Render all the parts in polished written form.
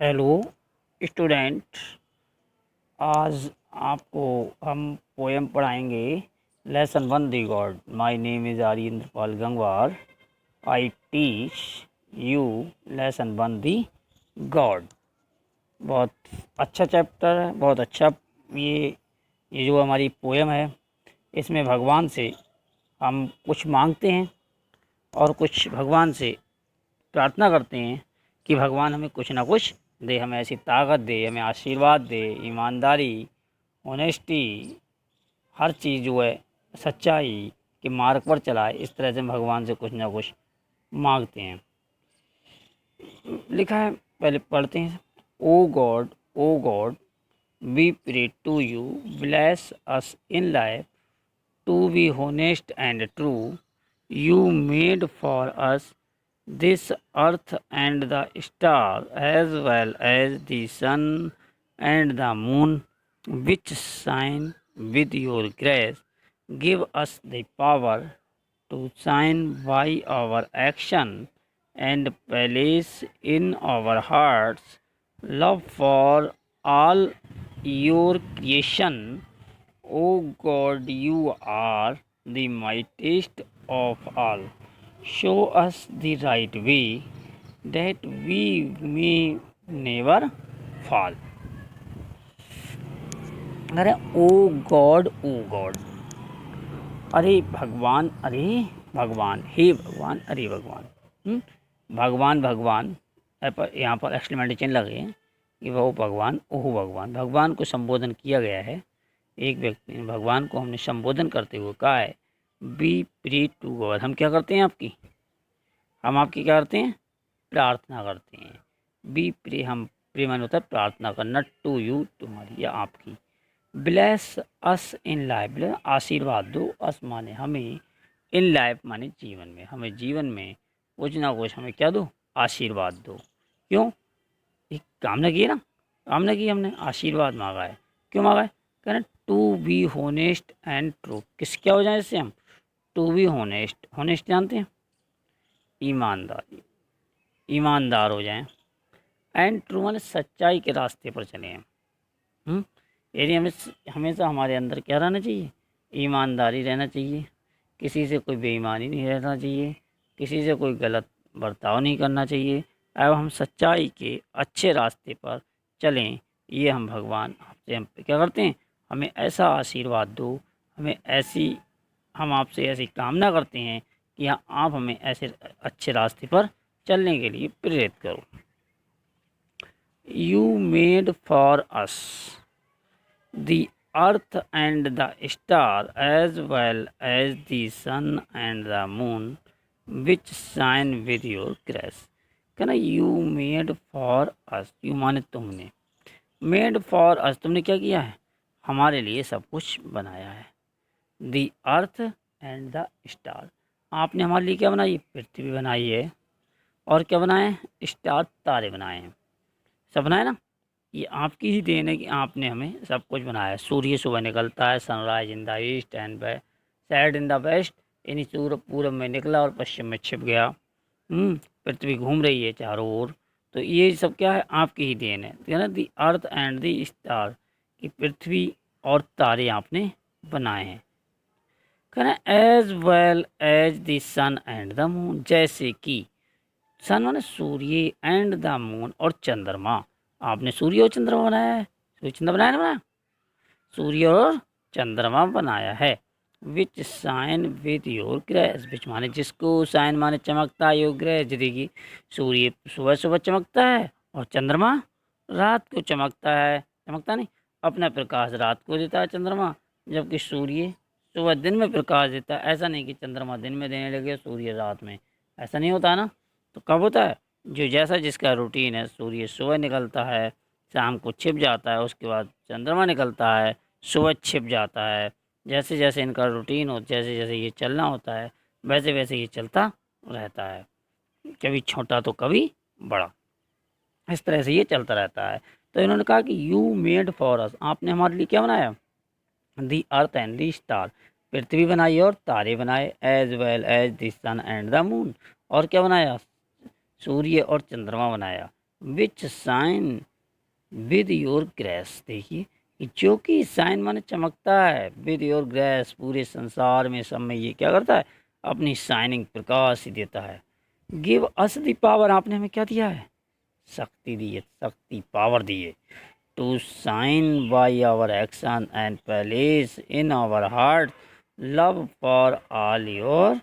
Hello student. आज आपको हम पोएम पढ़ाएंगे। Lesson one the God. My name is Aryendra Pal Gangwar. I teach you lesson one the God. बहुत अच्छा चैप्टर है, बहुत अच्छा। ये जो हमारी पोएम है, इसमें भगवान से हम कुछ मांगते हैं और कुछ भगवान से प्रार्थना करते हैं कि भगवान हमें कुछ ना कुछ दे, हमें ऐसी ताकत दे, हमें आशीर्वाद दे, ईमानदारी, ऑनेस्टी, हर चीज़ जो है सच्चाई के मार्ग पर चलाए। इस तरह से हम भगवान से कुछ ना कुछ मांगते हैं। लिखा है, पहले पढ़ते हैं। O God, we pray to you, bless us in life to be honest and true. You made for us this earth and the star, as well as the sun and the moon, which shine with your grace. Give us the power to shine by our action and place in our hearts love for all your creation. O God, you are the mightiest of all. Show us the right way, that we may never fall. अरे O God, ओ God, अरे भगवान, अरे भगवान, हे भगवान, अरे भगवान। भगवान भगवान पर यहाँ पर एक्सक्लेमेटरी चिन्ह लगे हैं कि वो भगवान, ओह भगवान। भगवान को संबोधन किया गया है। एक व्यक्ति ने भगवान को हमने संबोधन करते हुए कहा है, बी प्रे टू गॉड। हम क्या करते हैं हम आपकी क्या करते हैं? प्रार्थना करते हैं। बी प्रे, हम प्रे माने होता है प्रार्थना करना, टू यू, तुम्हारी या आपकी। ब्लेस अस इन लाइफ, आशीर्वाद दो। अस माने हमें, इन लाइफ माने जीवन में, हमें जीवन में कुछ ना कुछ हमें क्या दो? आशीर्वाद दो। क्यों? एक कामना की है ना, कामना की, हमने आशीर्वाद मांगा है। क्यों मांगा है? कह रहे to be honest and true. किस क्या हो जाए इससे हम? टू बी होनेस्ट, होनेस्ट जानते हैं? ईमानदार, ईमानदार हो जाएं। एंड ट्रू माने सच्चाई के रास्ते पर चले हैं। यानी हमें हमेशा हमारे अंदर क्या रहना चाहिए? ईमानदारी रहना चाहिए। किसी से कोई बेईमानी नहीं रहना चाहिए, किसी से कोई गलत बर्ताव नहीं करना चाहिए, एवं हम सच्चाई के अच्छे रास्ते पर चलें। ये हम भगवान आपसे हम क्या करते हैं? हमें ऐसा आशीर्वाद दो, हमें ऐसी, हम आपसे ऐसी कामना करते हैं कि आप हमें ऐसे अच्छे रास्ते पर चलने के लिए प्रेरित करो। You made for us the earth and the star, as well as the sun and the moon, which shine with your grace. कहना you made for us, you माने तुमने, made for us, तुमने क्या किया है? हमारे लिए सब कुछ बनाया है। the earth and the star, आपने हमारे लिए क्या बनाई? पृथ्वी बनाई है। और क्या बनाए? स्टार, तारे बनाए हैं। सब बनाए ना? ये आपकी ही देन है कि आपने हमें सब कुछ बनाया। सूर्य सुबह निकलता है, sunrise in the east and set in the west, यानी सूरज पूरब में निकला और पश्चिम में छिप गया। पृथ्वी घूम रही है चारों ओर। तो ये सब क्या है? आपकी ही देन है ना। दी अर्थ एंड दी स्टार, कि पृथ्वी और तारे आपने बनाए हैं। कहना as well as the sun and the moon, जैसे कि सन माने सूर्य, एंड द मून और चंद्रमा। आपने सूर्य और चंद्रमा बनाया है। सूर्य चंद्रमा बनाया ना? सूर्य और चंद्रमा बनाया है। Which shine with your grace, which माने जिसको, साइन माने चमकता है, योर ग्रेस यदि सूर्य सुबह सुबह चमकता है और चंद्रमा रात को चमकता है। चमकता नहीं, अपना प्रकाश रात को देता है चंद्रमा, जबकि सूर्य सुबह दिन में प्रकाश देता है। ऐसा नहीं कि चंद्रमा दिन में देने लगे सूर्य रात में, ऐसा नहीं होता ना। तो कब होता है? जो जैसा जिसका रूटीन है, सूर्य सुबह निकलता है, शाम को छिप जाता है, उसके बाद चंद्रमा निकलता है, सुबह छिप जाता है। जैसे जैसे इनका रूटीन हो, जैसे जैसे ये चलना होता है, वैसे वैसे ये चलता रहता है। कभी छोटा तो कभी बड़ा, इस तरह से ये चलता रहता है। तो इन्होंने कहा कि यू मेड फॉर अस, आपने हमारे लिए क्या बनाया? दी अर्थ एंड दी स्टार, पृथ्वी बनाई और तारे बनाए। As well as the sun and the moon, और क्या बनाया? सूर्य और चंद्रमा बनाया। Which shine with your grace. देखिए कि जो कि साइन माने चमकता है, विद योर ग्रेस पूरे संसार में सब में ये क्या करता है, अपनी शाइनिंग प्रकाश ही देता है। गिव अस दी पावर, आपने हमें क्या दिया है, शक्ति दी है, शक्ति पावर दी है। To shine by our action and palace in our heart love for all your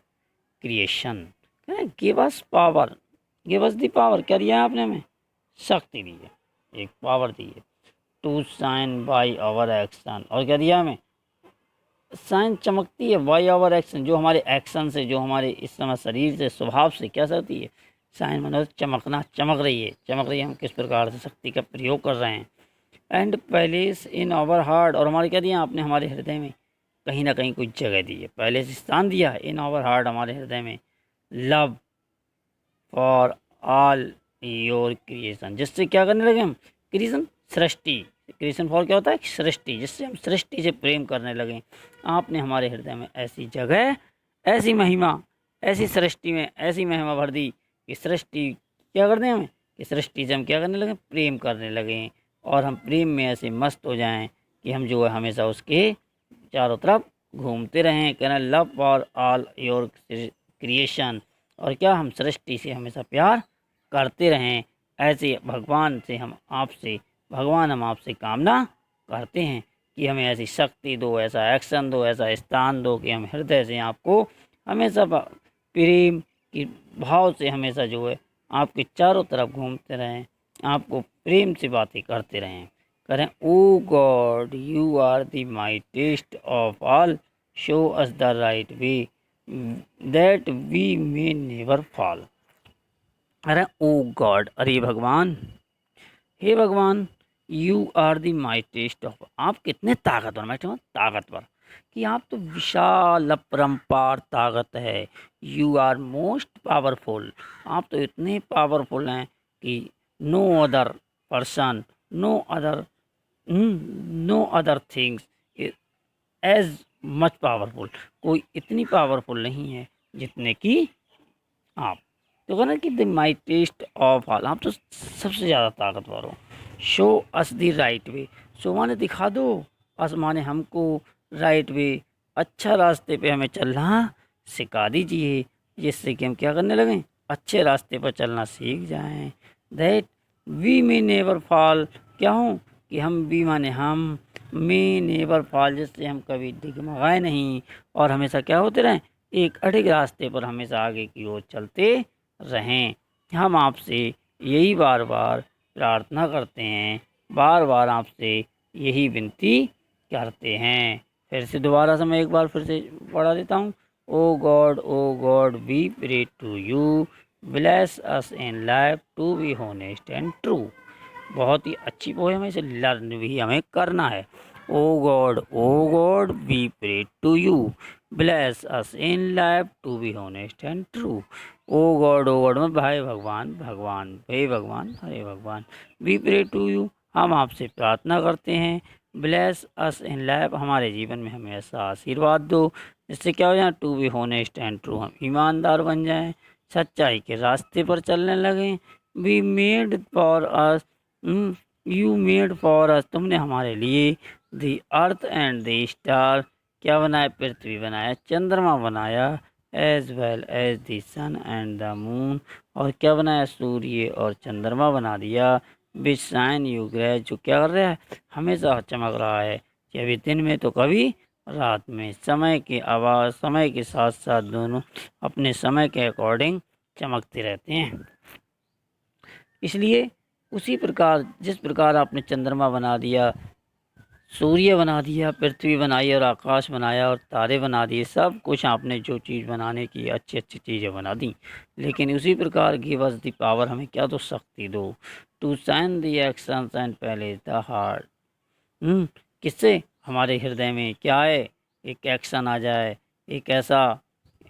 creation. Give us power, give us the power, क्या दिया है आपने हमें, शक्ति दी है, एक पावर दी है। To shine by our action, और क्या दिया हमें, शाइन चमकती है, बाय आवर एक्शन जो हमारे एक्शन से, जो हमारे इस समय शरीर से, स्वभाव से क्या करती है, शाइन मतलब चमकना, चमक रही है, चमक रही है, हम किस प्रकार से शक्ति का प्रयोग कर रहे हैं। And palace in our heart, और हमारे क्या दिया आपने, हमारे हृदय में कहीं ना कहीं कुछ जगह दी है, पहले से स्थान दिया है, इन आवर हार्ट हमारे हृदय में, love for all your creation, जिससे क्या करने लगे हम, क्रिएशन सृष्टि, क्रिएशन फॉर क्या होता है, सृष्टि, जिससे हम सृष्टि से प्रेम करने लगे। आपने हमारे हृदय में ऐसी जगह, ऐसी महिमा, ऐसी सृष्टि में ऐसी महिमा भर दी कि सृष्टि क्या कर दें हमें, कि सृष्टि से हम क्या करने लगे, प्रेम करने लगे, और हम प्रेम में ऐसे मस्त हो जाएं कि हम जो है हमेशा उसके चारों तरफ घूमते रहें। कहना love for all your creation, और क्या हम सृष्टि से हमेशा प्यार करते रहें। ऐसे भगवान से हम आपसे, भगवान हम आपसे कामना करते हैं कि हमें ऐसी शक्ति दो, ऐसा एक्शन दो, ऐसा स्थान दो कि हम हृदय से आपको हमेशा प्रेम की भाव से हमेशा जो है आपके चारों तरफ घूमते रहें, आपको प्रेम से बातें करते रहें। करें O God you are the mightiest of all, show us the right way that we may never fall. अरे ओ गॉड, अरे भगवान, हे भगवान, you are the mightiest of, आप कितने ताकतवर, माइटी ताकतवर, कि आप तो विशाल अपरंपार ताकत है। यू आर मोस्ट पावरफुल, आप तो इतने पावरफुल हैं कि no other person, no other, no other things as much powerful, कोई इतनी पावरफुल नहीं है जितने कि आप। तो कहना कि द माइटेस्ट ऑफ ऑल, आप तो सबसे ज़्यादा ताकतवर हो। Show us the right way, show माने दिखा दो, अस माने हमको, राइट वे अच्छा रास्ते पे हमें चलना सिखा दीजिए, जिससे कि हम क्या करने लगें, अच्छे रास्ते पर चलना सीख जाएं। That we may never fall, क्या हूँ कि हम भी माने हम, मे नेवर फॉल जिससे हम कभी डगमगाए नहीं, और हमेशा क्या होते रहें, एक अड़िग रास्ते पर हमेशा आगे की ओर चलते रहें। हम आपसे यही बार बार प्रार्थना करते हैं, बार बार आपसे यही विनती करते हैं। फिर से दोबारा से मैं एक बार फिर से पढ़ा देता हूँ। O God we pray to you, bless us in life to be honest and true. बहुत ही अच्छी पोएम है, इसे लर्न भी हमें करना है। O God we pray to you, bless us in life to be honest and true. O God में भाई भगवान, भगवान हे भगवान, हरे भगवान, वी प्रे टू यू हम आपसे प्रार्थना करते हैं, ब्लेस अस इन लाइफ हमारे जीवन में हमें ऐसा आशीर्वाद दो जिससे क्या हो जाए, to be honest and true हम ईमानदार बन जाएं, सच्चाई के रास्ते पर चलने लगें। We made for us, you made for us, तुमने हमारे लिए the earth and the star, क्या बनाया, पृथ्वी बनाया, चंद्रमा बनाया, as well as the sun and the moon, और क्या बनाया, सूर्य और चंद्रमा बना दिया। विच शाइन यू ग्रेस, जो क्या कर रहा है, हमेशा चमक रहा है, कभी दिन में तो कभी रात में, समय की आवाज़, समय के साथ साथ दोनों अपने समय के अकॉर्डिंग चमकते रहते हैं। इसलिए उसी प्रकार जिस प्रकार आपने चंद्रमा बना दिया, सूर्य बना दिया, पृथ्वी बनाई और आकाश बनाया और तारे बना दिए, सब कुछ आपने जो चीज़ बनाने की अच्छी अच्छी चीज़ें बना दी, लेकिन उसी प्रकार गिव अस द पावर, हमें क्या दो, शक्ति दो, to shine the actions and पहले द हार्ट। किससे, हमारे हृदय में क्या है, एक एक्शन आ जाए, एक ऐसा,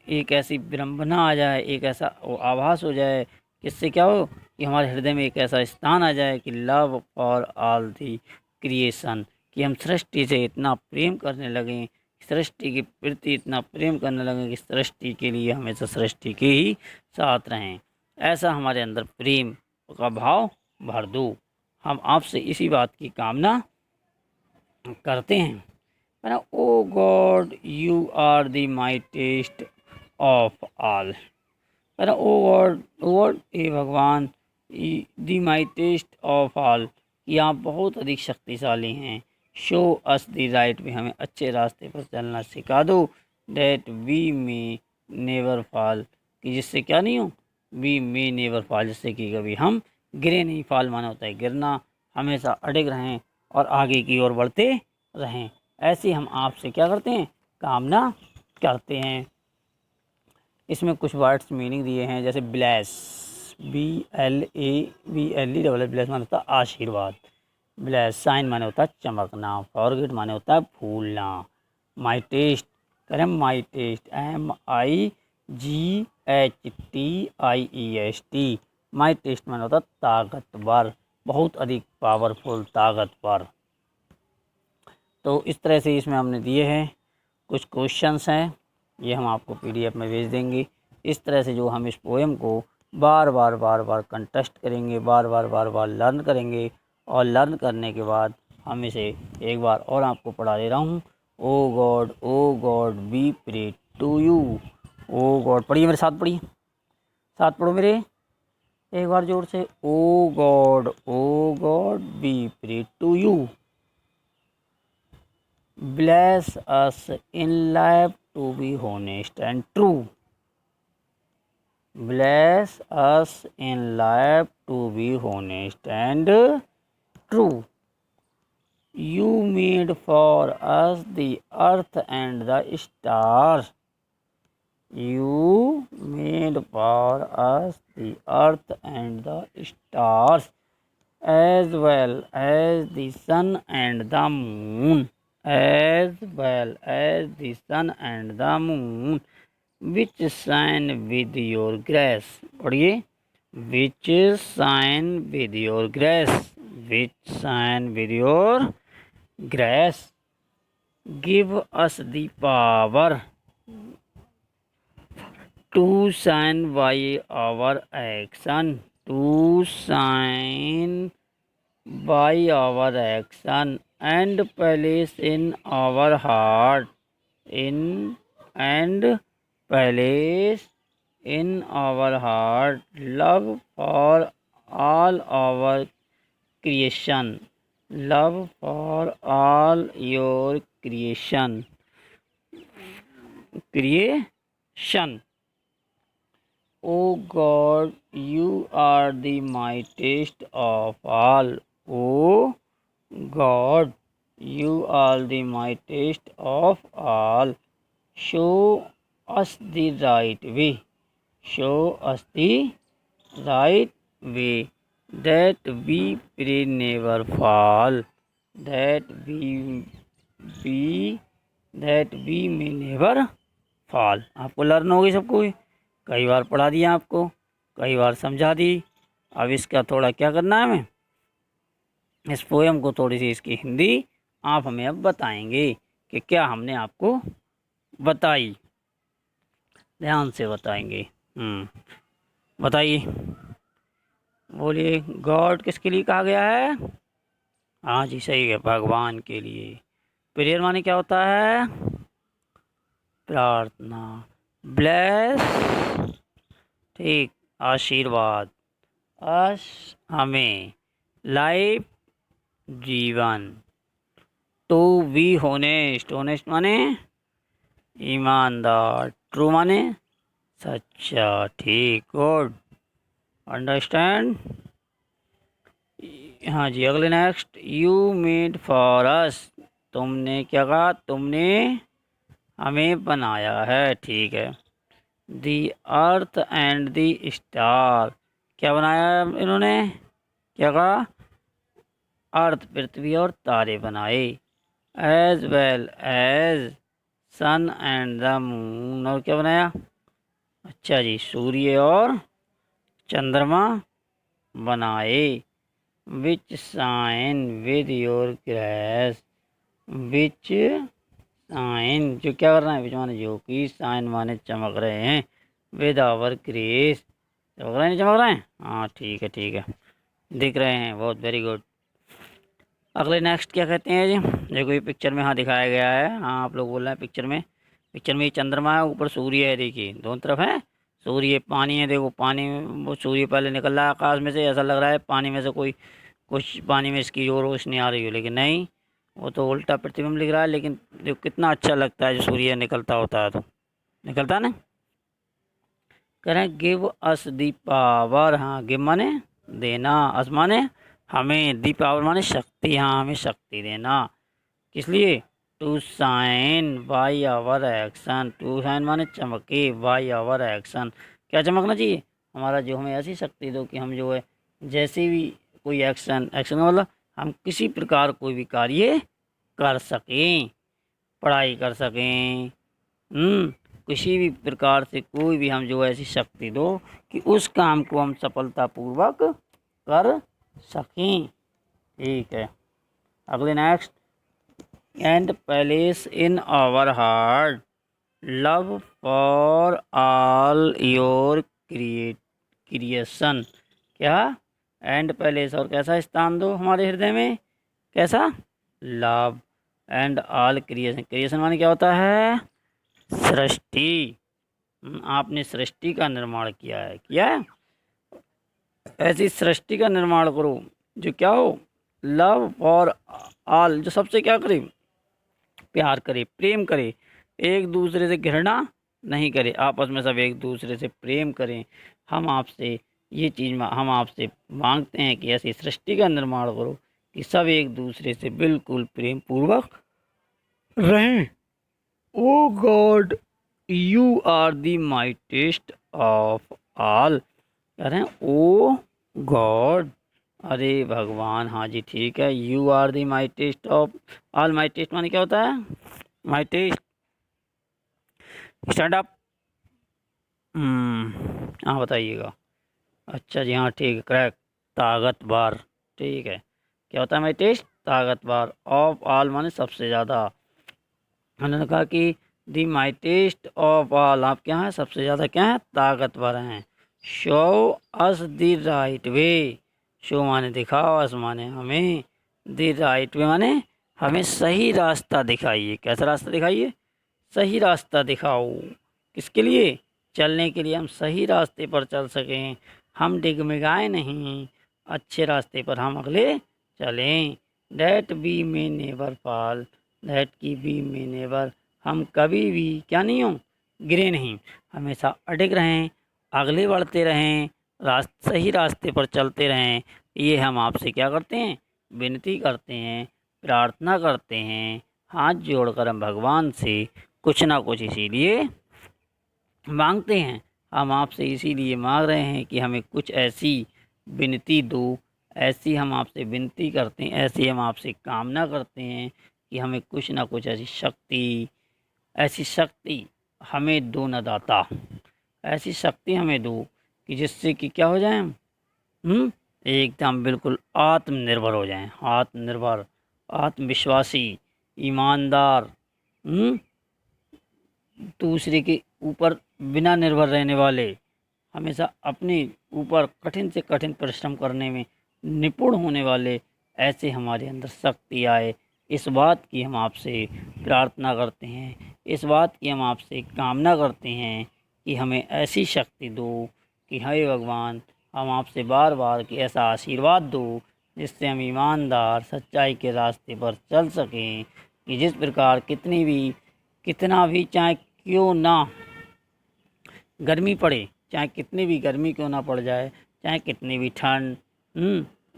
एक ऐसी विडम्बना आ जाए, एक ऐसा आभास हो जाए, किससे क्या हो कि हमारे हृदय में एक ऐसा स्थान आ जाए कि love for all the creation, कि हम सृष्टि से इतना प्रेम करने लगें, सृष्टि के प्रति इतना प्रेम करने लगें कि सृष्टि के लिए हमेशा सृष्टि के ही साथ रहें। ऐसा हमारे अंदर प्रेम का भाव भर दो। हम आपसे इसी बात की कामना करते हैं, है ना। O God you are the mightiest of all, है ना। ओ गॉड, ओ गॉड, हे भगवान, द माइटेस्ट ऑफ ऑल, कि आप बहुत अधिक शक्तिशाली हैं। Show us the right way, हमें अच्छे रास्ते पर चलना सिखा दो। That we may never fall, कि जिससे क्या नहीं हो, वी मे नेवर फॉल, जिससे कि कभी हम गिरे नहीं। फॉल माना होता है गिरना, हमेशा अडिग रहें और आगे की ओर बढ़ते रहें। ऐसी हम आपसे क्या करते हैं, कामना करते हैं। इसमें कुछ वर्ड्स मीनिंग दिए हैं, जैसे ब्लेस, BLAVLE, ब्लेस माने होता है आशीर्वाद। ब्लेस साइन माने होता है चमकना। फॉरगेट माने होता है भूलना। माई टेस्ट, करें माई टेस्ट, MIGHTIEST, माई टेस्ट माने होता है ताकतवर, बहुत अधिक पावरफुल, ताकतवर। तो इस तरह से इसमें हमने दिए हैं कुछ क्वेश्चंस हैं, ये हम आपको PDF में भेज देंगे। इस तरह से जो हम इस पोएम को बार बार कंटेस्ट करेंगे, बार बार लर्न करेंगे, और लर्न करने के बाद हम इसे एक बार और आपको पढ़ा दे रहा हूँ। O God we pray to you. O God, पढ़िए मेरे साथ, पढ़िए, साथ पढ़ो मेरे एक बार जोर से। O God we pray to you. Bless us in life to be honest and true. Bless us in life to be honest and true. You made for us the earth and the stars. You made for us the earth and the stars, as well as the sun and the moon, as well as the sun and the moon, which shine with your grace. पढ़िए, which shine with your grace, which shine with your grace. Give us the power to shine by our action, to shine by our action, and place in our heart, in and place in our heart love for all our creation, love for all your creation. O God, you are the mightiest of all. O God, you are the mightiest of all. Show us the right way. Show us the right way, that we pray never fall, that we that we may never fall. आपको learn हो गई सबको, कई बार पढ़ा दिया आपको, कई बार समझा दी। अब इसका थोड़ा क्या करना है, हमें इस पोएम को थोड़ी सी इसकी हिंदी आप हमें अब बताएंगे कि क्या हमने आपको बताई। ध्यान से बताएंगे। बताइए, बोलिए, गॉड किसके लिए कहा गया है? हाँ जी, सही है, भगवान के लिए। प्रेयर माने क्या होता है? प्रार्थना। ब्लेस, ठीक, आशीर्वाद। अस, हमें। लाइफ, जीवन। टू बी होनेस्ट, होनेस्ट माने ईमानदार। ट्रू माने सच्चा, ठीक, गुड, अंडरस्टैंड। हाँ जी, अगले next. You made for us, तुमने क्या कहा? तुमने हमें बनाया है, ठीक है। दी अर्थ एंड दी स्टार, क्या बनाया इन्होंने? क्या कहा? अर्थ, पृथ्वी और तारे बनाए। As well as sun and the moon, और क्या बनाया? अच्छा जी, सूर्य और चंद्रमा बनाए। Which shine with your grace, which shine, जो क्या कर रहे हैं? विच माने जो कि, साइन माने चमक रहे हैं। विद आवर ग्रेस, चमक रहे हैं, नहीं चमक रहे हैं? हाँ, ठीक है, ठीक है। दिख रहे हैं, बहुत वेरी गुड। अगले नेक्स्ट क्या कहते हैं जी, देखो ये पिक्चर में हाँ दिखाया गया है, हाँ आप लोग बोल रहे हैं पिक्चर में ये चंद्रमा है, ऊपर सूर्य है, देखिए दोनों तरफ है सूर्य, पानी है, देखो पानी में वो सूर्य पहले निकल रहा है आकाश में से, ऐसा लग रहा है पानी में से कोई कुछ पानी में इसकी जो रोशनी आ रही हो, लेकिन नहीं, वो तो उल्टा प्रतिबिंब लिख रहा है। लेकिन देखो कितना अच्छा लगता है जो सूर्य निकलता होता है, तो निकलता ना। कह रहे हैं गिव अस दी पावर, हाँ गिव माने देना, अस माने हमें, दी पावर माने शक्ति, हाँ हमें शक्ति देना, किस लिए, to shine by our action, to shine माने चमके, बाई आवर एक्शन, क्या चमकना चाहिए, हमारा जो, हमें ऐसी शक्ति दो कि हम जो है जैसे भी कोई एक्शन, एक्शन का मतलब हम किसी प्रकार कोई भी कार्य कर सकें, पढ़ाई कर सकें, किसी भी प्रकार से कोई भी हम जो ऐसी शक्ति दो कि उस काम को हम सफलतापूर्वक कर सकें। ठीक है, अगले next, and palace in our heart love for all your creation, क्या, एंड पैलेस और कैसा स्थान दो हमारे हृदय में, कैसा, love and all creation, creation माने क्या होता है, सृष्टि, आपने सृष्टि का निर्माण किया है, किया है, ऐसी सृष्टि का निर्माण करो जो क्या हो, लव फॉर ऑल, जो सबसे क्या करे, प्यार करे, प्रेम करे, एक दूसरे से घृणा नहीं करे, आपस में सब एक दूसरे से प्रेम करें। हम आपसे ये चीज़ हम आपसे मांगते हैं कि ऐसी सृष्टि का निर्माण करो कि सब एक दूसरे से बिल्कुल प्रेम पूर्वक रहें। O God you are the mightiest of all, कह रहे हैं ओ गॉड, अरे भगवान, हाँ जी ठीक है, you are the mightiest of all, mightiest माने क्या होता है, माइटेस्ट, स्टैंड अप, हाँ बताइएगा, अच्छा जी हाँ ठीक है, करेक्ट, ताकतवर, ठीक है, क्या होता है माइटेस्ट, ताकतवर, ऑफ ऑल माने सबसे ज़्यादा, उन्होंने कहा कि दी माइटेस्ट ऑफ ऑल, आप क्या हैं, सबसे ज़्यादा क्या हैं, ताकतवर हैं, show us the right way, show माने दिखाओ, अस माने हमें, द राइट वे माने हमें सही रास्ता दिखाइए, कैसा रास्ता दिखाइए, सही रास्ता दिखाओ, किसके लिए, चलने के लिए, हम सही रास्ते पर चल सकें, हम डिगमिगाए नहीं, अच्छे रास्ते पर हम अगले चलें, डैट बी में नेवर फॉल, दैट की बी में नेवर, हम कभी भी क्या नहीं हो, गिरे नहीं, हमेशा अडिग रहें, अगले बढ़ते रहें, सही रास्ते पर चलते रहें, ये हम आपसे क्या करते हैं, विनती करते हैं, प्रार्थना करते हैं, हाथ जोड़कर हम भगवान से कुछ ना कुछ इसीलिए मांगते हैं, हम आपसे इसीलिए मांग रहे हैं कि हमें कुछ ऐसी विनती दो, ऐसी हम आपसे विनती करते हैं, ऐसी हम आपसे कामना करते हैं कि हमें कुछ ना कुछ ऐसी शक्ति हमें दो न दाता, ऐसी शक्ति हमें दो कि जिससे कि क्या हो जाए हम, एकदम बिल्कुल आत्मनिर्भर हो जाएं, आत्मनिर्भर, आत्मविश्वासी, ईमानदार, दूसरे के ऊपर बिना निर्भर रहने वाले, हमेशा अपने ऊपर कठिन से कठिन परिश्रम करने में निपुण होने वाले, ऐसे हमारे अंदर शक्ति आए, इस बात की हम आपसे प्रार्थना करते हैं, इस बात की हम आपसे कामना करते हैं कि हमें ऐसी शक्ति दो कि हे भगवान, हम आपसे बार बार कि ऐसा आशीर्वाद दो जिससे हम ईमानदार सच्चाई के रास्ते पर चल सकें, कि जिस प्रकार कितना भी चाहे क्यों ना गर्मी पड़े, चाहे कितनी भी गर्मी क्यों ना पड़ जाए, चाहे कितनी भी ठंड,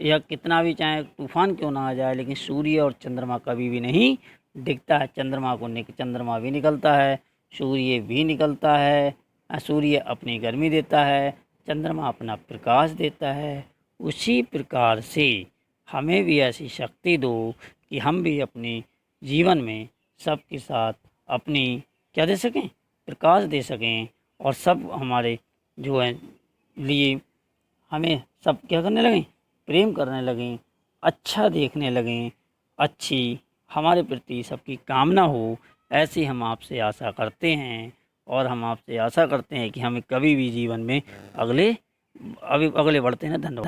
या कितना भी चाहे तूफान क्यों ना आ जाए, लेकिन सूर्य और चंद्रमा कभी भी नहीं दिखता है, चंद्रमा भी निकलता है, सूर्य भी निकलता है, सूर्य अपनी गर्मी देता है, चंद्रमा अपना प्रकाश देता है, उसी प्रकार से हमें भी ऐसी शक्ति दो कि हम भी अपने जीवन में सबके साथ अपनी क्या दे सकें, प्रकाश दे सकें, और सब हमारे जो है लिए हमें सब क्या करने लगें, प्रेम करने लगें, अच्छा देखने लगें, अच्छी हमारे प्रति सबकी कामना हो, ऐसी हम आपसे आशा करते हैं, और हम आपसे आशा करते हैं कि हमें कभी भी जीवन में अगले बढ़ते हैं। धन्यवाद।